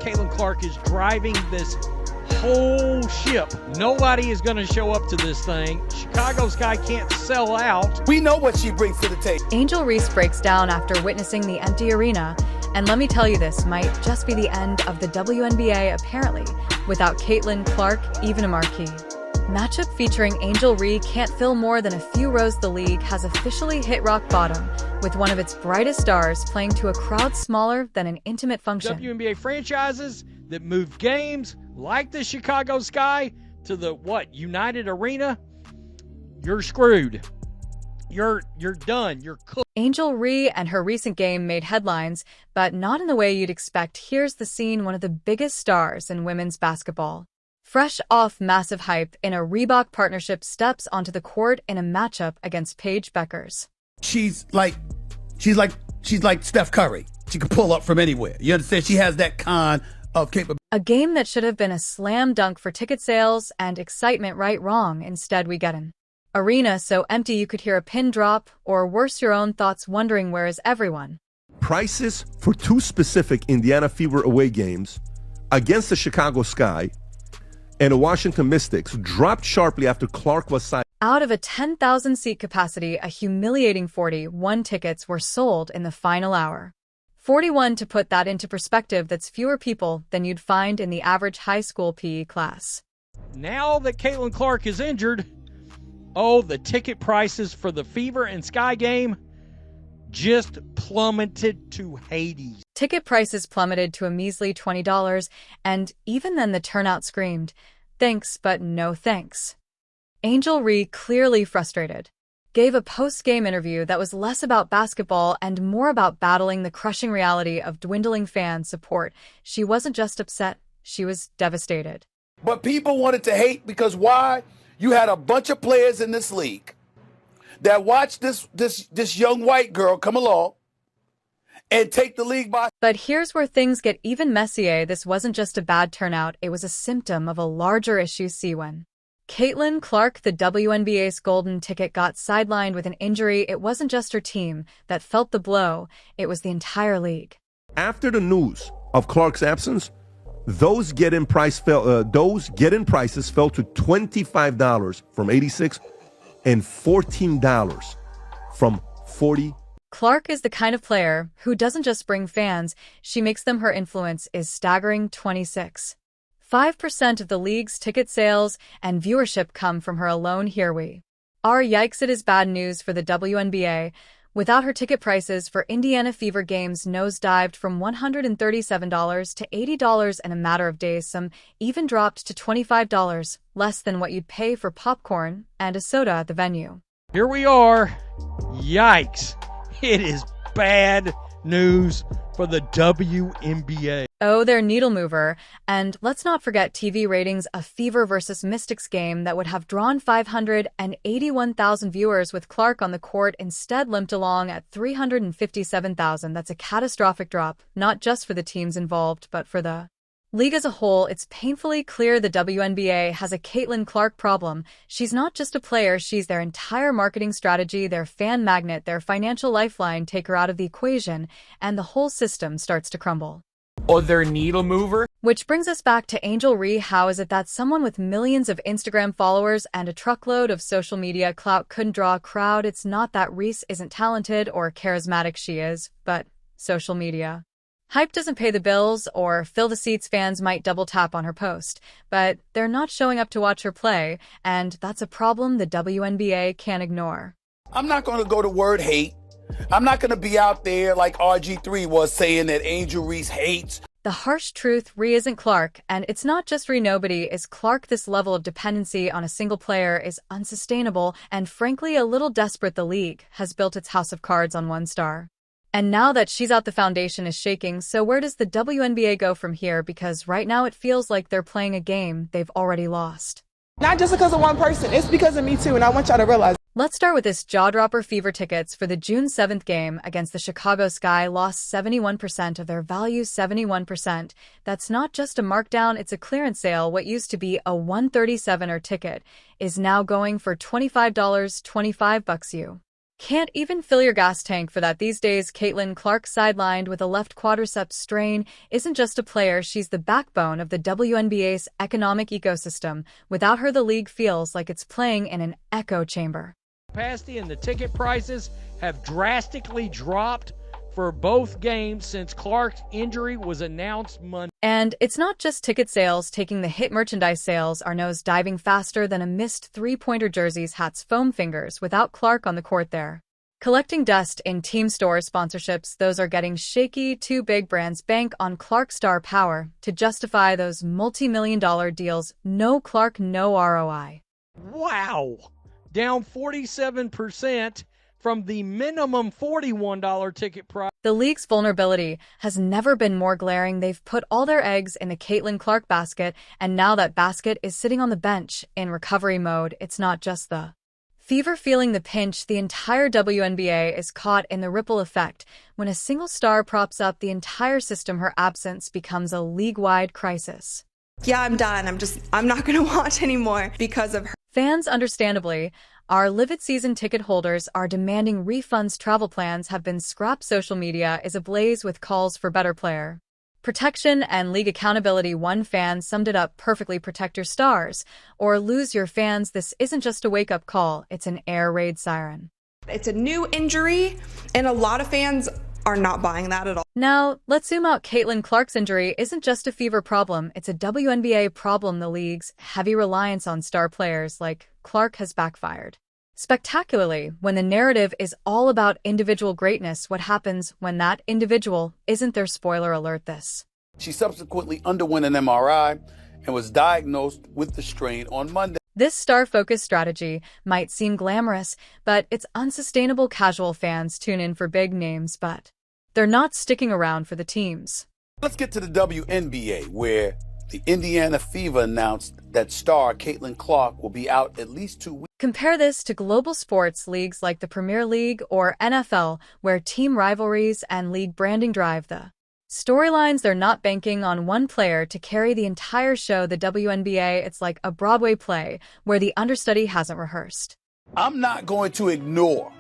Caitlin Clark is driving this whole ship. Nobody is going to show up to this thing. Chicago Sky can't sell out. We know what she brings to the table. Angel Reese breaks down after witnessing the empty arena. And let me tell you, this might just be the end of the WNBA, apparently, without Caitlin Clark, even a marquee. Matchup featuring Angel Reese can't fill more than a few rows. The league has officially hit rock bottom, with one of its brightest stars playing to a crowd smaller than an intimate function. WNBA franchises that move games like the Chicago Sky to the, United Arena, you're screwed. You're done. You're cooked. Angel Reese and her recent game made headlines, but not in the way you'd expect. Here's the scene: one of the biggest stars in women's basketball, fresh off massive hype in a Reebok partnership, steps onto the court in a matchup against Paige Bueckers. She's like Steph Curry. She can pull up from anywhere. You understand? She has that kind of capability. A game that should have been a slam dunk for ticket sales and excitement. Wrong. Instead, we get an arena so empty you could hear a pin drop, or worse, your own thoughts, wondering where is everyone. Prices for two specific Indiana Fever away games against the Chicago Sky and the Washington Mystics dropped sharply after Clark was signed. Out of a 10,000 seat capacity, a humiliating 41 tickets were sold in the final hour. 41, to put that into perspective, that's fewer people than you'd find in the average high school PE class. Now that Caitlin Clark is injured, the ticket prices for the Fever and Sky game just plummeted to Hades. Ticket prices plummeted to a measly $20, and even then the turnout screamed, "Thanks, but no thanks." Angel Reese, clearly frustrated, gave a post-game interview that was less about basketball and more about battling the crushing reality of dwindling fan support. She wasn't just upset, she was devastated. But people wanted to hate because why? You had a bunch of players in this league that watched this young white girl come along and take the league by. But here's where things get even messier. This wasn't just a bad turnout, it was a symptom of a larger issue. See, when Caitlin Clark, the WNBA's golden ticket, got sidelined with an injury, it wasn't just her team that felt the blow, it was the entire league. After the news of Clark's absence, those get-in prices fell to $25 from $86 and $14 from $40. Clark is the kind of player who doesn't just bring fans, she makes them. Her influence is staggering. 26.5% of the league's ticket sales and viewership come from her alone. Here we are. Yikes, it is bad news for the WNBA. Without her, ticket prices for Indiana Fever games nosedived from $137 to $80 in a matter of days. Some even dropped to $25, less than what you'd pay for popcorn and a soda at the venue. Here we are. Yikes. It is bad news for the WNBA. Oh, their needle mover. And let's not forget TV ratings. A Fever versus Mystics game that would have drawn 581,000 viewers with Clark on the court instead limped along at 357,000. That's a catastrophic drop, not just for the teams involved, but for the league as a whole. It's painfully clear the WNBA has a Caitlin Clark problem. She's not just a player, she's their entire marketing strategy, their fan magnet, their financial lifeline. Take her out of the equation, and the whole system starts to crumble. Or their needle mover. Which brings us back to Angel Reese. How is it that someone with millions of Instagram followers and a truckload of social media clout couldn't draw a crowd? It's not that Reese isn't talented or charismatic, she is, but social media hype doesn't pay the bills or fill the seats. Fans might double tap on her post, but they're not showing up to watch her play, and that's a problem the WNBA can't ignore. I'm not going to go to word hate. I'm not going to be out there like RG3 was saying that Angel Reese hates. The harsh truth, Reese isn't Clark, and it's not just Reese. Nobody is Clark. This level of dependency on a single player is unsustainable and frankly a little desperate. The league has built its house of cards on one star. And now that she's out, the foundation is shaking. So where does the WNBA go from here? Because right now it feels like they're playing a game they've already lost. Not just because of one person, it's because of me too, and I want y'all to realize. Let's start with this jaw-dropper. Fever tickets for the June 7th game against the Chicago Sky lost 71% of their value. 71%. That's not just a markdown, it's a clearance sale. What used to be a $137 ticket is now going for $25, $25 you. Can't even fill your gas tank for that these days. Caitlin Clark, sidelined with a left quadriceps strain, isn't just a player, she's the backbone of the WNBA's economic ecosystem. Without her, the league feels like it's playing in an echo chamber. Capacity and the ticket prices have drastically dropped for both games since Clark's injury was announced Monday. And it's not just ticket sales taking the hit. Merchandise sales are nose-diving faster than a missed three-pointer. Jerseys, hats, foam fingers without Clark on the court there. Collecting dust in team store sponsorships, those are getting shaky. Two big brands bank on Clark star power to justify those multi-million-dollar deals. No Clark, no ROI. Wow! Down 47% from the minimum $41 ticket price. The league's vulnerability has never been more glaring. They've put all their eggs in the Caitlin Clark basket, and now that basket is sitting on the bench in recovery mode. It's not just the Fever feeling the pinch. The entire WNBA is caught in the ripple effect. When a single star props up the entire system, her absence becomes a league-wide crisis. Yeah, I'm done. I'm not going to watch anymore because of her. Fans, understandably, our livid season ticket holders are demanding refunds. Travel plans have been scrapped. Social media is ablaze with calls for better player protection and league accountability. One fan summed it up perfectly: protect your stars or lose your fans. This isn't just a wake-up call, it's an air raid siren. It's a new injury, and a lot of fans are not buying that at all. Now, let's zoom out. Caitlin Clark's injury isn't just a Fever problem, it's a WNBA problem. The league's heavy reliance on star players like Clark has backfired spectacularly. When the narrative is all about individual greatness, what happens when that individual isn't there? Spoiler alert, this. She subsequently underwent an MRI and was diagnosed with the strain on Monday. This star-focused strategy might seem glamorous, but it's unsustainable. Casual fans tune in for big names, but they're not sticking around for the teams. Let's get to the WNBA, where the Indiana Fever announced that star Caitlin Clark will be out at least 2 weeks. Compare this to global sports leagues like the Premier League or NFL, where team rivalries and league branding drive the storylines. They're not banking on one player to carry the entire show. The WNBA, it's like a Broadway play where the understudy hasn't rehearsed. I'm not going to ignore,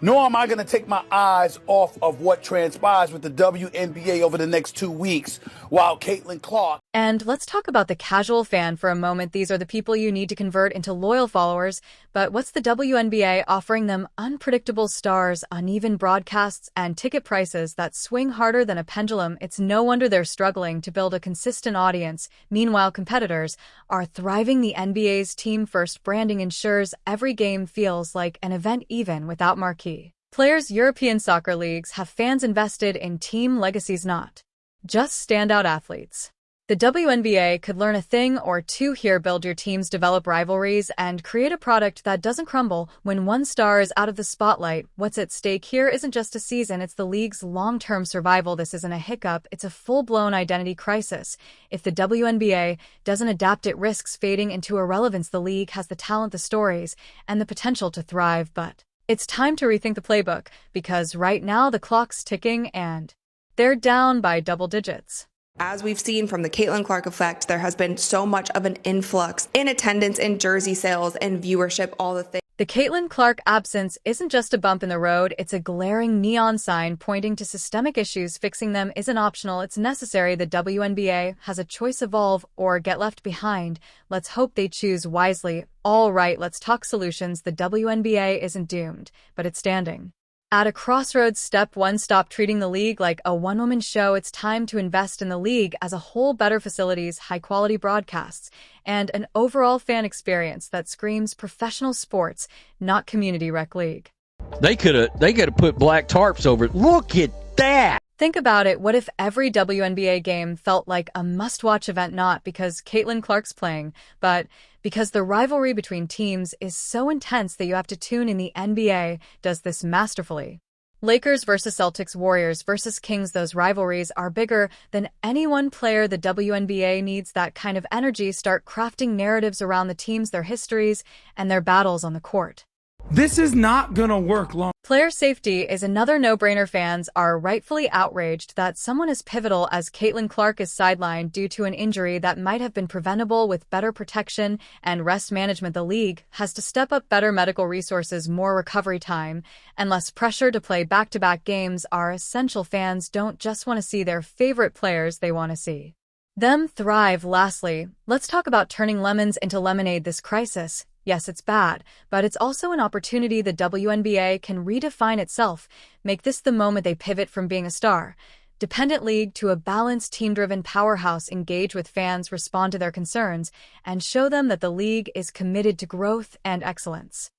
nor am I going to take my eyes off of what transpires with the WNBA over the next 2 weeks while Caitlin Clark. And let's talk about the casual fan for a moment. These are the people you need to convert into loyal followers. But what's the WNBA offering them? Unpredictable stars, uneven broadcasts, and ticket prices that swing harder than a pendulum. It's no wonder they're struggling to build a consistent audience. Meanwhile, competitors are thriving. The NBA's team-first branding ensures every game feels like an event even without marquee players. European soccer leagues have fans invested in team legacies, not just standout athletes. The WNBA could learn a thing or two here. Build your teams, develop rivalries, and create a product that doesn't crumble when one star is out of the spotlight. What's at stake here isn't just a season, it's the league's long-term survival. This isn't a hiccup, it's a full-blown identity crisis. If the WNBA doesn't adapt, it risks fading into irrelevance. The league has the talent, the stories, and the potential to thrive, but it's time to rethink the playbook, because right now the clock's ticking and they're down by double digits. As we've seen from the Caitlin Clark effect, there has been so much of an influx in attendance, in jersey sales, and viewership, all the things. The Caitlin Clark absence isn't just a bump in the road, it's a glaring neon sign pointing to systemic issues. Fixing them isn't optional, it's necessary. The WNBA has a choice: evolve or get left behind. Let's hope they choose wisely. All right, let's talk solutions. The WNBA isn't doomed, but it's standing at a crossroads. Step 1, stop treating the league like a one-woman show. It's time to invest in the league as a whole. Better facilities, high-quality broadcasts, and an overall fan experience that screams professional sports, not community rec league. They could have put black tarps over it. Look at that. Think about it. What if every WNBA game felt like a must-watch event, not because Caitlin Clark's playing, but because the rivalry between teams is so intense that you have to tune in? The NBA does this masterfully. Lakers versus Celtics, Warriors versus Kings, those rivalries are bigger than any one player. The WNBA needs that kind of energy. Start crafting narratives around the teams, their histories, and their battles on the court. This is not gonna work long. Player safety is another no-brainer. Fans are rightfully outraged that someone as pivotal as Caitlin Clark is sidelined due to an injury that might have been preventable with better protection and rest management. The league has to step up better medical resources, more recovery time, and less pressure to play back-to-back games are essential. Fans don't just want to see their favorite players, they want to see them thrive. Lastly, let's talk about turning lemons into lemonade. This crisis, yes, it's bad, but it's also an opportunity. The WNBA can redefine itself, make this the moment they pivot from being a star-dependent league to a balanced, team-driven powerhouse, engage with fans, respond to their concerns, and show them that the league is committed to growth and excellence.